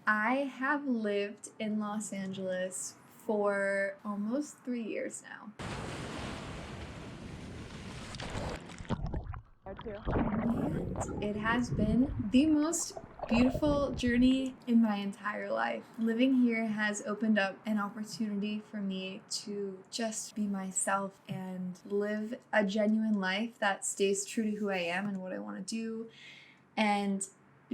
I have lived in Los Angeles for almost 3 years now. And it has been the most beautiful journey in my entire life. Living here has opened up an opportunity for me to just be myself and live a genuine life that stays true to who I am and what I want to do, and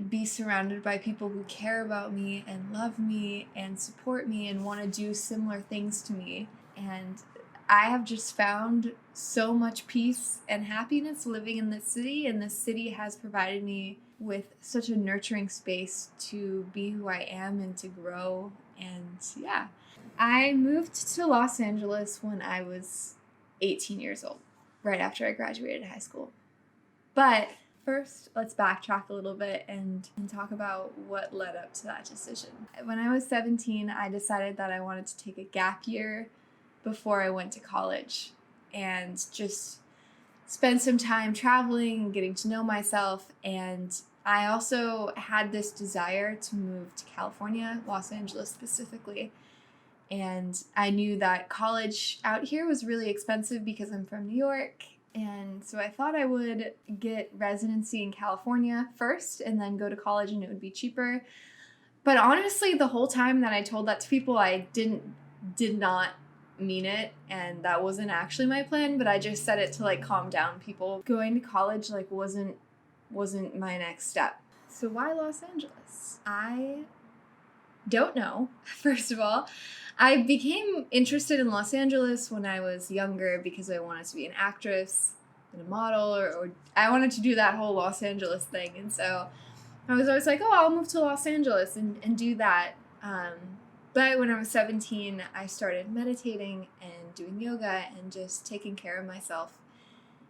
be surrounded by people who care about me and love me and support me and want to do similar things to me. And I have just found so much peace and happiness living in this city, and this city has provided me with such a nurturing space to be who I am and to grow. And yeah, I moved to Los Angeles when I was 18 years old, right after I graduated high school. But first, let's backtrack a little bit and talk about what led up to that decision. When I was 17, I decided that I wanted to take a gap year before I went to college and just spend some time traveling and getting to know myself. And I also had this desire to move to California, Los Angeles specifically. And I knew that college out here was really expensive because I'm from New York. And so I thought I would get residency in California first and then go to college, and it would be cheaper. But honestly, the whole time that I told that to people, I did not mean it, and that wasn't actually my plan, but I just said it to like calm down people. Going to college like wasn't my next step. So why Los Angeles? I don't know. First of all, I became interested in Los Angeles when I was younger because I wanted to be an actress and a model, or I wanted to do that whole Los Angeles thing. And so I was always like, oh, I'll move to Los Angeles and do that. But when I was 17, I started meditating and doing yoga and just taking care of myself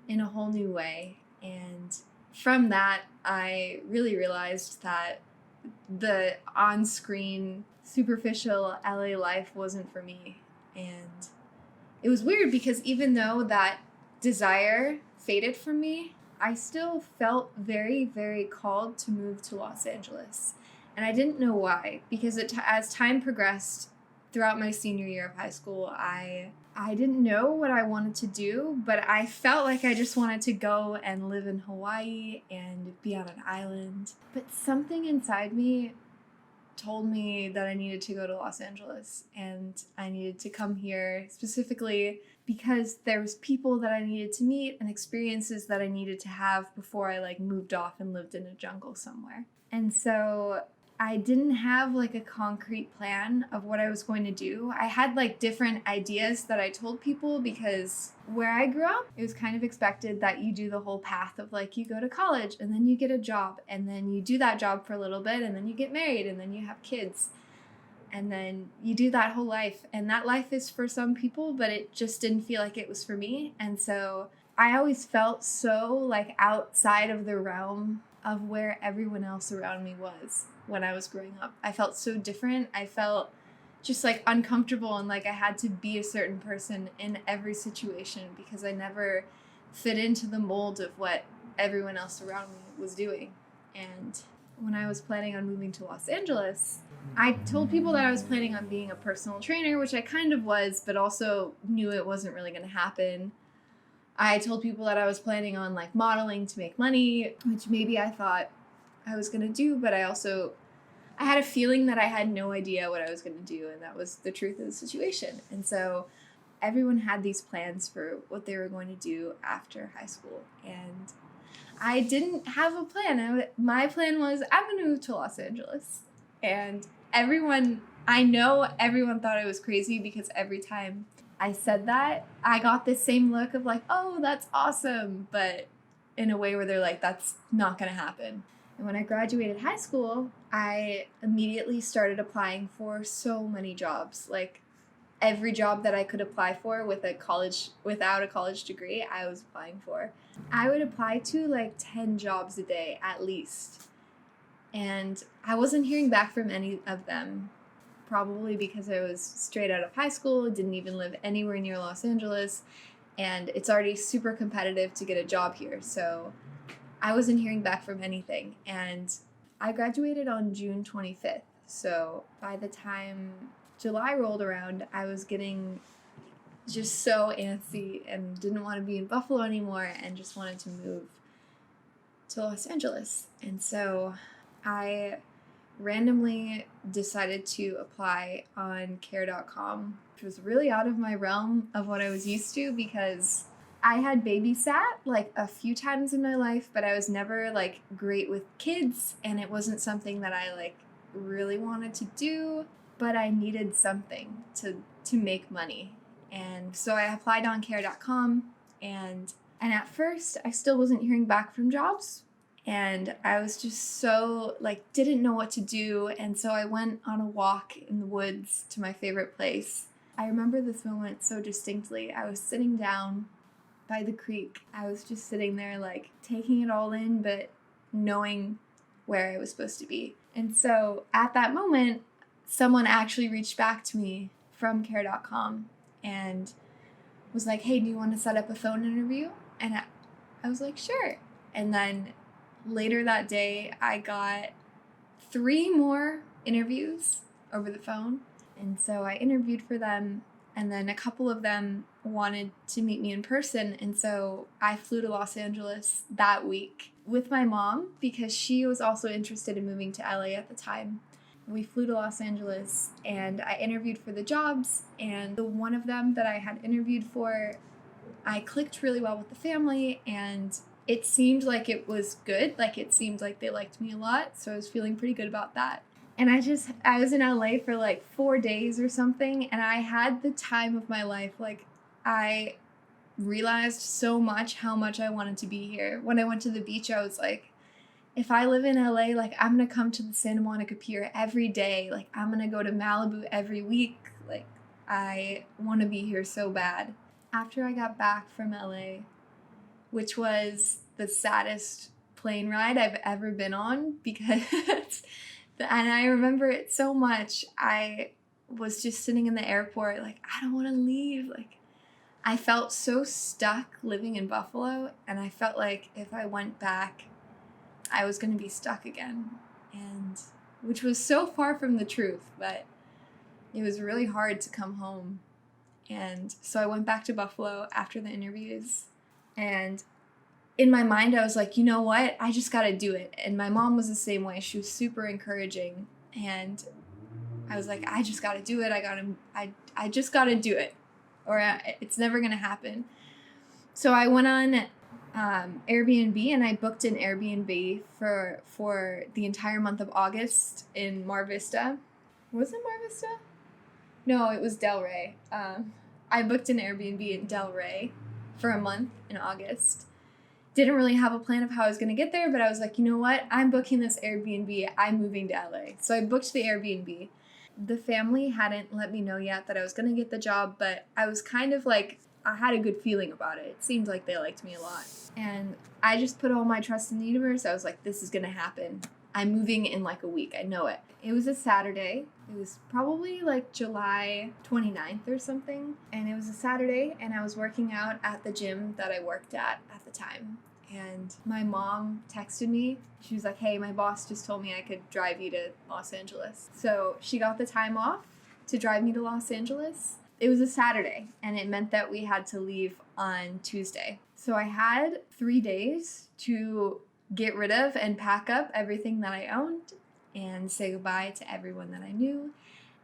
in a whole new way. And from that, I really realized that the on-screen, superficial LA life wasn't for me. And it was weird because even though that desire faded from me, I still felt very, very called to move to Los Angeles. And I didn't know why, because as time progressed throughout my senior year of high school, I didn't know what I wanted to do, but I felt like I just wanted to go and live in Hawaii and be on an island. But something inside me told me that I needed to go to Los Angeles, and I needed to come here specifically because there was people that I needed to meet and experiences that I needed to have before I like moved off and lived in a jungle somewhere. And so I didn't have like a concrete plan of what I was going to do. I had like different ideas that I told people because where I grew up, it was kind of expected that you do the whole path of like you go to college and then you get a job and then you do that job for a little bit and then you get married and then you have kids and then you do that whole life. And that life is for some people, but it just didn't feel like it was for me. And so I always felt so like outside of the realm of where everyone else around me was when I was growing up. I felt so different. I felt just like uncomfortable and like I had to be a certain person in every situation because I never fit into the mold of what everyone else around me was doing. And when I was planning on moving to Los Angeles, I told people that I was planning on being a personal trainer, which I kind of was, but also knew it wasn't really going to happen. I told people that I was planning on like modeling to make money, which maybe I thought I was going to do, but I had a feeling that I had no idea what I was going to do, and that was the truth of the situation. And so everyone had these plans for what they were going to do after high school, and I didn't have a plan. My plan was I'm going to move to Los Angeles. And I know everyone thought I was crazy because every time I said that, I got this same look of like, oh, that's awesome, but in a way where they're like, that's not going to happen. And when I graduated high school, I immediately started applying for so many jobs. Like every job that I could apply for without a college degree, I was applying for. I would apply to like 10 jobs a day at least. And I wasn't hearing back from any of them, probably because I was straight out of high school, didn't even live anywhere near Los Angeles, and it's already super competitive to get a job here. So I wasn't hearing back from anything. And I graduated on June 25th. So by the time July rolled around, I was getting just so antsy and didn't want to be in Buffalo anymore and just wanted to move to Los Angeles. And so I randomly decided to apply on care.com, which was really out of my realm of what I was used to because I had babysat like a few times in my life, but I was never like great with kids, and it wasn't something that I like really wanted to do, but I needed something to make money. And so I applied on care.com, and at first I still wasn't hearing back from jobs, and I was just so like didn't know what to do. And so I went on a walk in the woods to my favorite place. I remember this moment so distinctly. I was sitting down by the creek. I was just sitting there like taking it all in, but knowing where I was supposed to be. And so at that moment, someone actually reached back to me from care.com and was like, hey, do you want to set up a phone interview? And I was like, sure. And then later that day, I got 3 more interviews over the phone. And so I interviewed for them, and then a couple of them wanted to meet me in person. And so I flew to Los Angeles that week with my mom because she was also interested in moving to LA at the time. We flew to Los Angeles and I interviewed for the jobs, and the one of them that I had interviewed for, I clicked really well with the family, and it seemed like it was good. Like it seemed like they liked me a lot, so I was feeling pretty good about that. And I was in LA for like 4 days or something, and I had the time of my life. Like I realized so much how much I wanted to be here. When I went to the beach, I was like, if I live in LA, like I'm gonna come to the Santa Monica Pier every day. Like I'm gonna go to Malibu every week. Like I want to be here so bad. After I got back from LA, which was the saddest plane ride I've ever been on because, and I remember it so much. I was just sitting in the airport, like, I don't want to leave. Like, I felt so stuck living in Buffalo, and I felt like if I went back, I was going to be stuck again, and which was so far from the truth, but it was really hard to come home. And so I went back to Buffalo after the interviews, and in my mind, I was like, you know what? I just got to do it. And my mom was the same way. She was super encouraging, and I was like, I just got to do it. I just got to do it, or it's never going to happen. So I went on Airbnb, and I booked an Airbnb for the entire month of August in Mar Vista. Was it Mar Vista? No, it was Delray. I booked an Airbnb in Delray for a month in August. Didn't really have a plan of how I was going to get there, but I was like, you know what? I'm booking this Airbnb. I'm moving to LA. So I booked the Airbnb. The family hadn't let me know yet that I was going to get the job, but I was kind of like, I had a good feeling about it. It seemed like they liked me a lot. And I just put all my trust in the universe. I was like, this is going to happen. I'm moving in like a week. I know it. It was a Saturday. It was probably like July 29th or something. And it was a Saturday, and I was working out at the gym that I worked at the time. And my mom texted me. She was like, hey, my boss just told me I could drive you to Los Angeles. So she got the time off to drive me to Los Angeles. It was a Saturday, and it meant that we had to leave on Tuesday. So I had 3 days to get rid of and pack up everything that I owned and say goodbye to everyone that I knew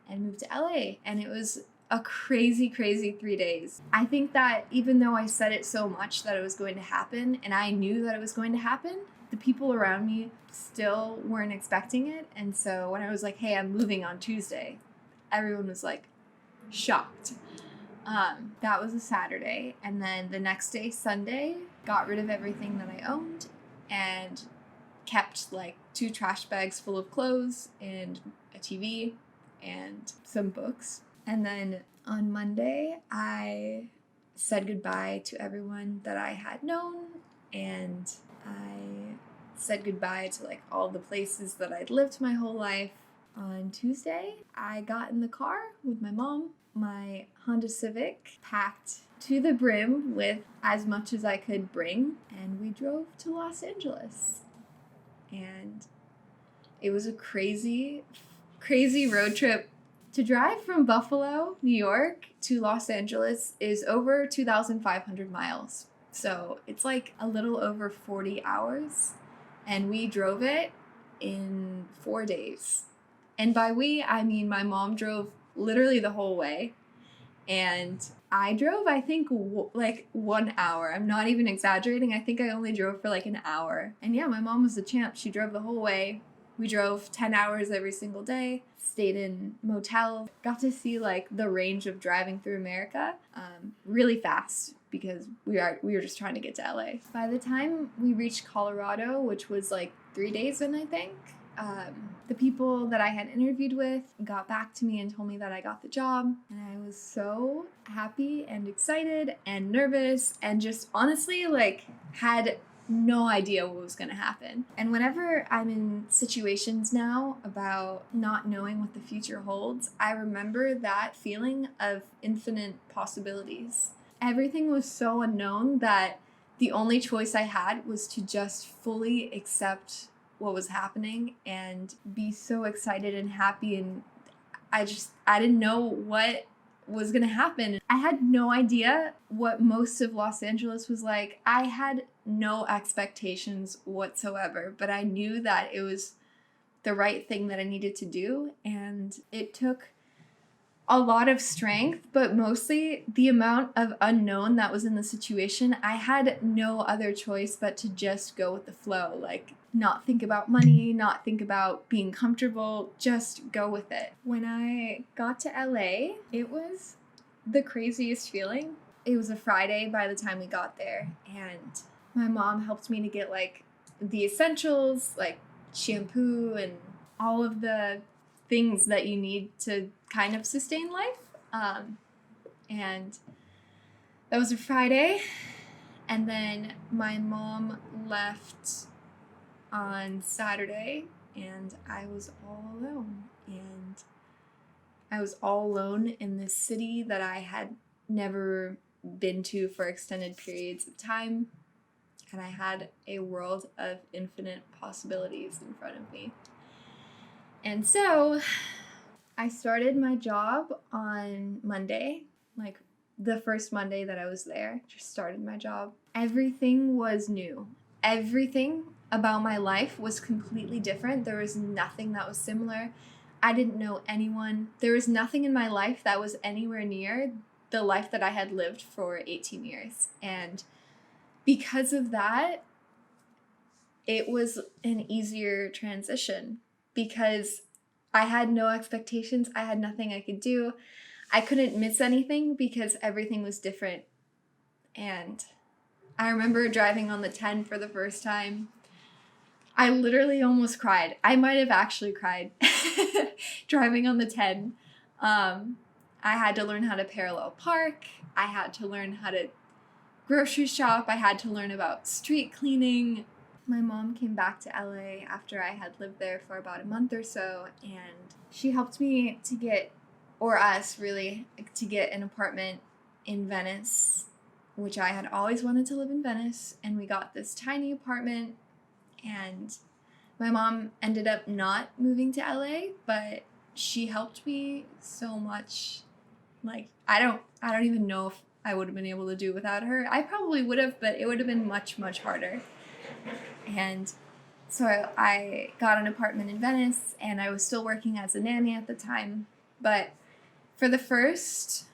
and move to LA. And it was a crazy, crazy 3 days. I think that even though I said it so much that it was going to happen, and I knew that it was going to happen, the people around me still weren't expecting it. And so when I was like, hey, I'm moving on Tuesday, everyone was like shocked. That was a Saturday. And then the next day, Sunday, got rid of everything that I owned and kept like 2 trash bags full of clothes and a TV and some books. And then on Monday, I said goodbye to everyone that I had known, and I said goodbye to like all the places that I'd lived my whole life. On Tuesday, I got in the car with my mom, my Honda Civic, packed to the brim with as much as I could bring, and we drove to Los Angeles. And it was a crazy, crazy road trip. To drive from Buffalo, New York to Los Angeles is over 2,500 miles. So it's like a little over 40 hours. And we drove it in 4 days. And by we, I mean my mom drove literally the whole way. And I drove, I think, like 1 hour. I'm not even exaggerating. I think I only drove for like an hour. And yeah, my mom was the champ. She drove the whole way. We drove 10 hours every single day, stayed in motels, got to see like the range of driving through America really fast because we were just trying to get to LA. By the time we reached Colorado, which was like 3 days in, I think, the people that I had interviewed with got back to me and told me that I got the job. And I was so happy and excited and nervous and just honestly like had no idea what was going to happen. And whenever I'm in situations now about not knowing what the future holds, I remember that feeling of infinite possibilities. Everything was so unknown that the only choice I had was to just fully accept what was happening and be so excited and happy. And I didn't know what was going to happen. I had no idea what most of Los Angeles was like. I had no expectations whatsoever, but I knew that it was the right thing that I needed to do. And it took a lot of strength, but mostly the amount of unknown that was in the situation. I had no other choice but to just go with the flow, like not think about money, not think about being comfortable, just go with it. When I got to LA, it was the craziest feeling. It was a Friday by the time we got there, and my mom helped me to get like the essentials, like shampoo and all of the things that you need to kind of sustain life. And that was a Friday. And then my mom left on Saturday, and I was all alone. And I was all alone in this city that I had never been to for extended periods of time. And I had a world of infinite possibilities in front of me. And so I started my job on Monday, like the first Monday that I was there, just started my job. Everything was new. Everything about my life was completely different. There was nothing that was similar. I didn't know anyone. There was nothing in my life that was anywhere near the life that I had lived for 18 years. And because of that, it was an easier transition because I had no expectations. I had nothing I could do. I couldn't miss anything because everything was different. And I remember driving on the 10 for the first time. I literally almost cried. I might have actually cried driving on the 10. I had to learn how to parallel park. I had to learn how to grocery shop. I had to learn about street cleaning. My mom came back to LA after I had lived there for about a month or so, and she helped me to get, or us really, to get an apartment in Venice, which I had always wanted to live in Venice, and we got this tiny apartment, and my mom ended up not moving to LA, but she helped me so much. Like, I don't even know if I would have been able to do without her. I probably would have, but it would have been much, much harder. And so I got an apartment in Venice, and I was still working as a nanny at the time. But for the first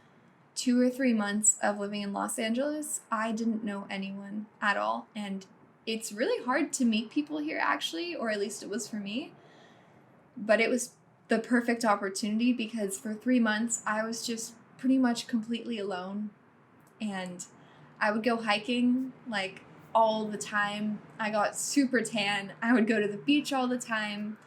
2 or 3 months of living in Los Angeles, I didn't know anyone at all. And it's really hard to meet people here, actually, or at least it was for me. But it was the perfect opportunity because for 3 months, I was just pretty much completely alone. And I would go hiking, like, all the time. I got super tan. I would go to the beach all the time.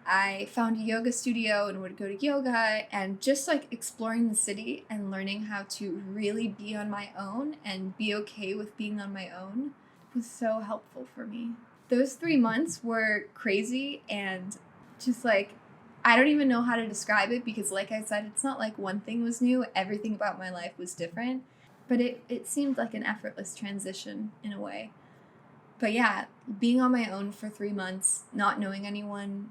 I found a yoga studio and would go to yoga, and just like exploring the city and learning how to really be on my own and be okay with being on my own was so helpful for me. Those 3 months were crazy and just like, I don't even know how to describe it because like I said, it's not like one thing was new. Everything about my life was different. But it seemed like an effortless transition in a way. But yeah, being on my own for 3 months, not knowing anyone,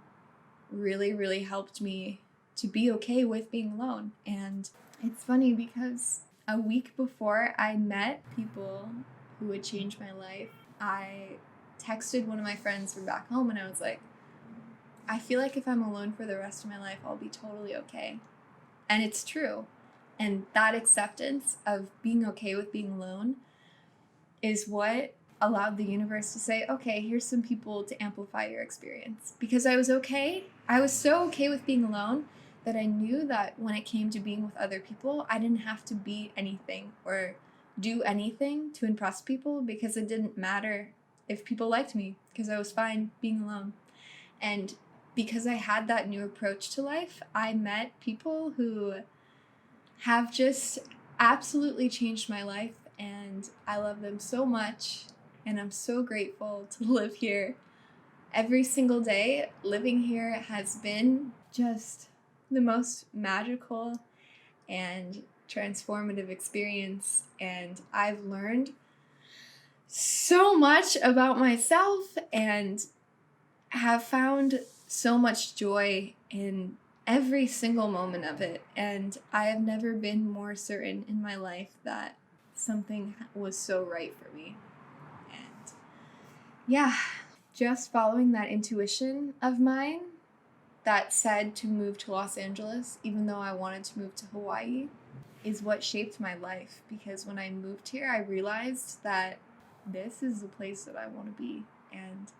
really, really helped me to be okay with being alone. And it's funny because a week before I met people who would change my life, I texted one of my friends from back home and I was like, I feel like if I'm alone for the rest of my life, I'll be totally okay. And it's true. And that acceptance of being okay with being alone is what allowed the universe to say, okay, here's some people to amplify your experience. Because I was okay. I was so okay with being alone that I knew that when it came to being with other people, I didn't have to be anything or do anything to impress people, because it didn't matter if people liked me, because I was fine being alone. And because I had that new approach to life, I met people who have just absolutely changed my life, and I love them so much, and I'm so grateful to live here. Every single day living here has been just the most magical and transformative experience, and I've learned so much about myself and have found so much joy in every single moment of it. And I have never been more certain in my life that something was so right for me. And yeah, just following that intuition of mine that said to move to Los Angeles, even though I wanted to move to Hawaii, is what shaped my life. Because when I moved here, I realized that this is the place that I want to be. And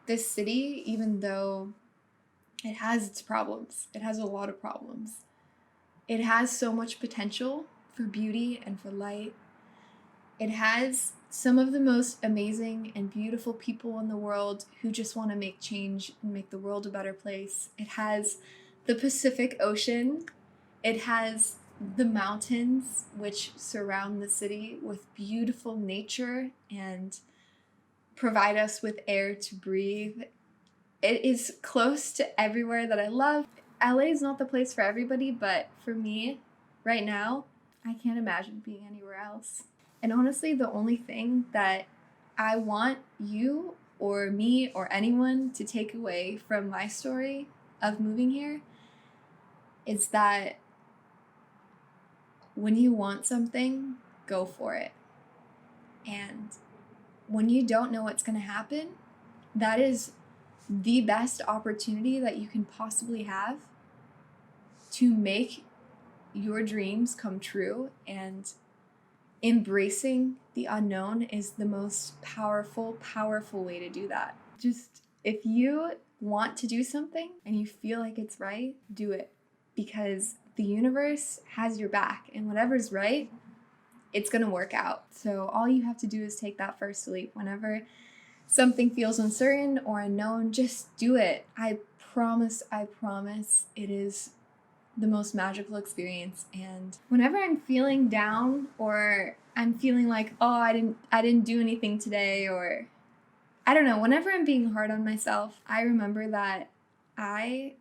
this city, even though it has its problems, it has a lot of problems, it has so much potential for beauty and for light. It has some of the most amazing and beautiful people in the world who just want to make change and make the world a better place. It has the Pacific Ocean. It has the mountains which surround the city with beautiful nature and provide us with air to breathe. It is close to everywhere that I love. LA is not the place for everybody, but for me, right now, I can't imagine being anywhere else. And honestly, the only thing that I want you or me or anyone to take away from my story of moving here is that when you want something, go for it. And when you don't know what's going to happen, that is the best opportunity that you can possibly have to make your dreams come true. And embracing the unknown is the most powerful way to do that. Just if you want to do something and you feel like it's right, do it, because the universe has your back, and whatever's right, it's going to work out. So all you have to do is take that first leap. Whenever something feels uncertain or unknown, just do it. I promise, it is the most magical experience. And whenever I'm feeling down or I'm feeling like, oh, I didn't do anything today, or I don't know, whenever I'm being hard on myself, I remember that I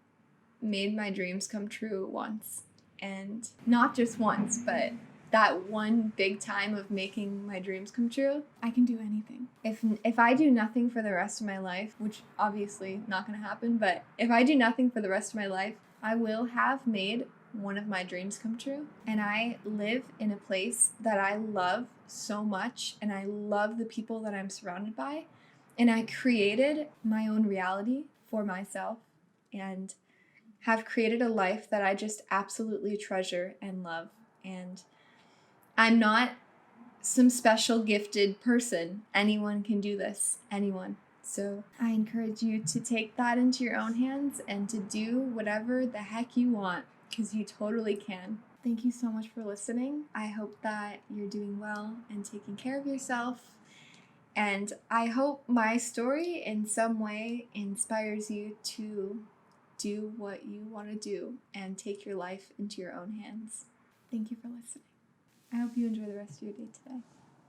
made my dreams come true once. And not just once, but that one big time of making my dreams come true. I can do anything. If I do nothing for the rest of my life, which obviously not going to happen, but if I do nothing for the rest of my life, I will have made one of my dreams come true. And I live in a place that I love so much, and I love the people that I'm surrounded by. And I created my own reality for myself and have created a life that I just absolutely treasure and love. And I'm not some special gifted person. Anyone can do this. Anyone. So I encourage you to take that into your own hands and to do whatever the heck you want, because you totally can. Thank you so much for listening. I hope that you're doing well and taking care of yourself. And I hope my story in some way inspires you to do what you want to do and take your life into your own hands. Thank you for listening. I hope you enjoy the rest of your day today.